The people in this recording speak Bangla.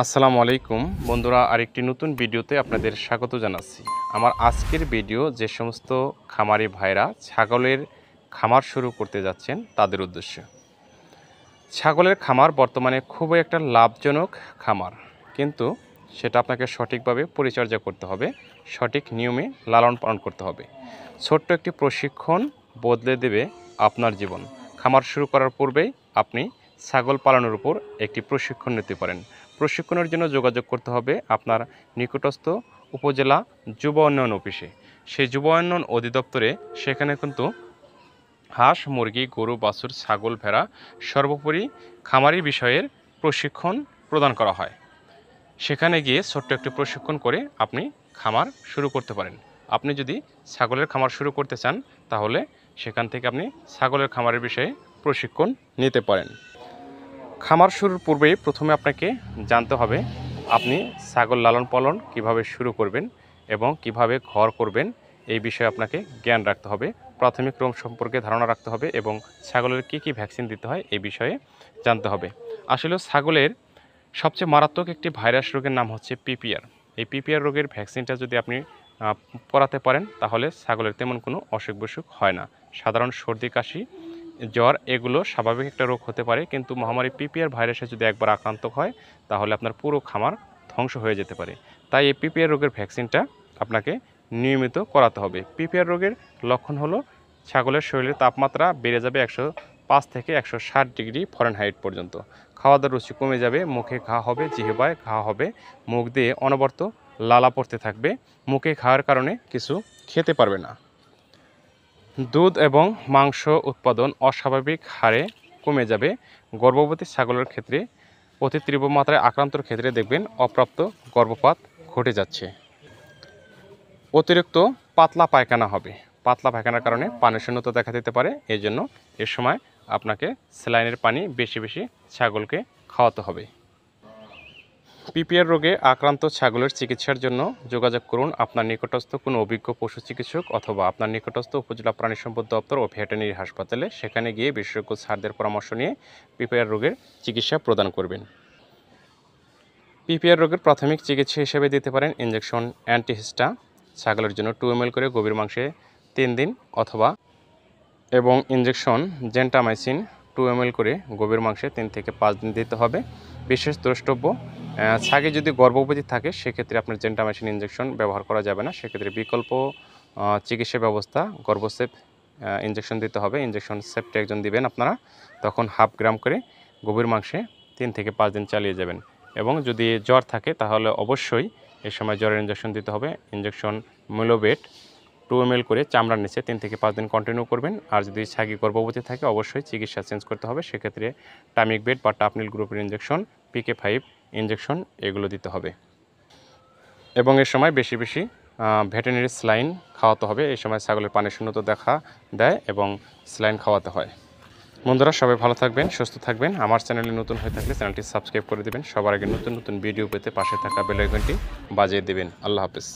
আসসালামু আলাইকুম বন্ধুরা, আরেকটি নতুন ভিডিওতে আপনাদের স্বাগত জানাচ্ছি। আমার আজকের ভিডিও যে সমস্ত খামারি ভাইরা ছাগলের খামার শুরু করতে যাচ্ছেন তাদের উদ্দেশ্যে। ছাগলের খামার বর্তমানে খুবই একটা লাভজনক খামার, কিন্তু সেটা আপনাকে সঠিকভাবে পরিচর্যা করতে হবে, সঠিক নিয়মে লালন পালন করতে হবে। ছোট্ট একটি প্রশিক্ষণ বদলে দেবে আপনার জীবন। খামার শুরু করার পূর্বেই আপনি ছাগল পালনের উপর একটি প্রশিক্ষণ নিতে পারেন। প্রশিক্ষণের জন্য যোগাযোগ করতে হবে আপনার নিকটস্থ উপজেলা যুব উন্নয়ন অফিসে। সেই যুব উন্নয়ন অধিদপ্তরে সেখানে কিন্তু হাঁস, মুরগি, গরু, বাছুর, ছাগল, ভেড়া সর্বোপরি খামারি বিষয়ের প্রশিক্ষণ প্রদান করা হয়। সেখানে গিয়ে ছোট্ট একটি প্রশিক্ষণ করে আপনি খামার শুরু করতে পারেন। আপনি যদি ছাগলের খামার শুরু করতে চান তাহলে সেখান থেকে আপনি ছাগলের খামারের বিষয়ে প্রশিক্ষণ নিতে পারেন। খামার শুরুর পূর্বেই প্রথমে আপনাকে জানতে হবে আপনি ছাগল লালন পালন কীভাবে শুরু করবেন এবং কিভাবে ঘর করবেন, এই বিষয়ে আপনাকে জ্ঞান রাখতে হবে, প্রাথমিক ক্রম সম্পর্কে ধারণা রাখতে হবে এবং ছাগলের কী ভ্যাকসিন দিতে হয় এই বিষয়ে জানতে হবে। আসলে ছাগলের সবচেয়ে মারাত্মক একটি ভাইরাস রোগের নাম হচ্ছে পিপিআর। এই পিপিআর রোগের ভ্যাকসিনটা যদি আপনি করাতে পারেন তাহলে ছাগলের তেমন কোনো অসুখ বিসুখ হয় না। সাধারণ সর্দি, কাশি, জ্বর এগুলো স্বাভাবিক একটা রোগ হতে পারে, কিন্তু মহামারী পিপিআর ভাইরাসে যদি একবার আক্রান্ত হয় তাহলে আপনার পুরো খামার ধ্বংস হয়ে যেতে পারে। তাই এই পিপিআর রোগের ভ্যাকসিনটা আপনাকে নিয়মিত করাতে হবে। পিপিআর রোগের লক্ষণ হলো ছাগলের শরীরের তাপমাত্রা বেড়ে যাবে 105 থেকে 160 ডিগ্রি ফরেনহাইট পর্যন্ত। খাওয়া দাওয়ার রুচি কমে যাবে, মুখে ঘা হবে, জিহ্বায় ঘা হবে, মুখ দিয়ে অনবরত লালা পড়তে থাকবে, মুখে ঘায়ের কারণে কিছু খেতে পারবে না। দুধ এবং মাংস উৎপাদন অস্বাভাবিক হারে কমে যাবে। গর্ভবতী ছাগলের ক্ষেত্রে অতি তীব্র মাত্রায় আক্রান্তর ক্ষেত্রে দেখবেন অপ্রাপ্ত গর্ভপাত ঘটে যাচ্ছে। অতিরিক্ত পাতলা পায়খানা হবে। পাতলা পায়খানার কারণে পানির শূন্যতা দেখা দিতে পারে। এই জন্য এ সময় আপনাকে স্যালাইনের পানি বেশি বেশি ছাগলকে খাওয়াতে হবে। পিপিআর রোগে আক্রান্ত ছাগলের চিকিৎসার জন্য যোগাযোগ করুন আপনার নিকটস্থ কোনো অভিজ্ঞ পশু চিকিৎসক অথবা আপনার নিকটস্থ উপজেলা প্রাণী সম্পদ দপ্তর ও ভেটেরিনারি হাসপাতালে। সেখানে গিয়ে বিশেষজ্ঞ স্যারদের পরামর্শ নিয়ে পিপিআর রোগের চিকিৎসা প্রদান করবেন। পিপিআর রোগের প্রাথমিক চিকিৎসা হিসেবে দিতে পারেন ইনজেকশন অ্যান্টিহিস্টা ছাগলের জন্য 2 ml করে গভীর মাংসে 3 দিন অথবা এবং ইনজেকশন জেন্টামাইসিন 2 ml করে গভীর মাংসে 3 থেকে 5 দিন দিতে হবে। বিশেষ দ্রষ্টব্য, ছাগি যদি গর্ভবতী থাকে সেক্ষেত্রে আপনার জেন্টামাইসিন ইনজেকশন ব্যবহার করা যাবে না। সেক্ষেত্রে বিকল্প চিকিৎসা ব্যবস্থা গর্ভসেপ ইনজেকশন দিতে হবে। ইনজেকশন সেপটা একজন দিবেন আপনারা, তখন 1/2 গ্রাম করে গভীর মাংসে 3 থেকে 5 দিন চালিয়ে যাবেন। এবং যদি জ্বর থাকে তাহলে অবশ্যই এ সময় জ্বরের ইনজেকশন দিতে হবে। ইনজেকশন মিলোবেট 2 ml করে চামড়ার নিচে 3 থেকে 5 দিন কন্টিনিউ করবেন। আর যদি ছাগি গর্ভবতী থাকে অবশ্যই চিকিৎসা চেঞ্জ করতে হবে। সেক্ষেত্রে টামিক বেড বা টাপনিল গ্রুপের ইনজেকশন, PK5 ইনজেকশন এগুলো দিতে হবে। এবং এর সময় বেশি বেশি ভেটেরিনারি স্যালাইন খাওয়াতে হবে। এই সময় ছাগলের পানির শূন্যতা দেখা দেয় এবং স্যালাইন খাওয়াতে হয়। বন্ধুরা, সবাই ভালো থাকবেন, সুস্থ থাকবেন। আমার চ্যানেলে নতুন হয়ে থাকলে চ্যানেলটি সাবস্ক্রাইব করে দেবেন। সবার আগে নতুন নতুন ভিডিও পেতে পাশে থাকা বেল আইকনটি বাজিয়ে দেবেন। আল্লাহ হাফেজ।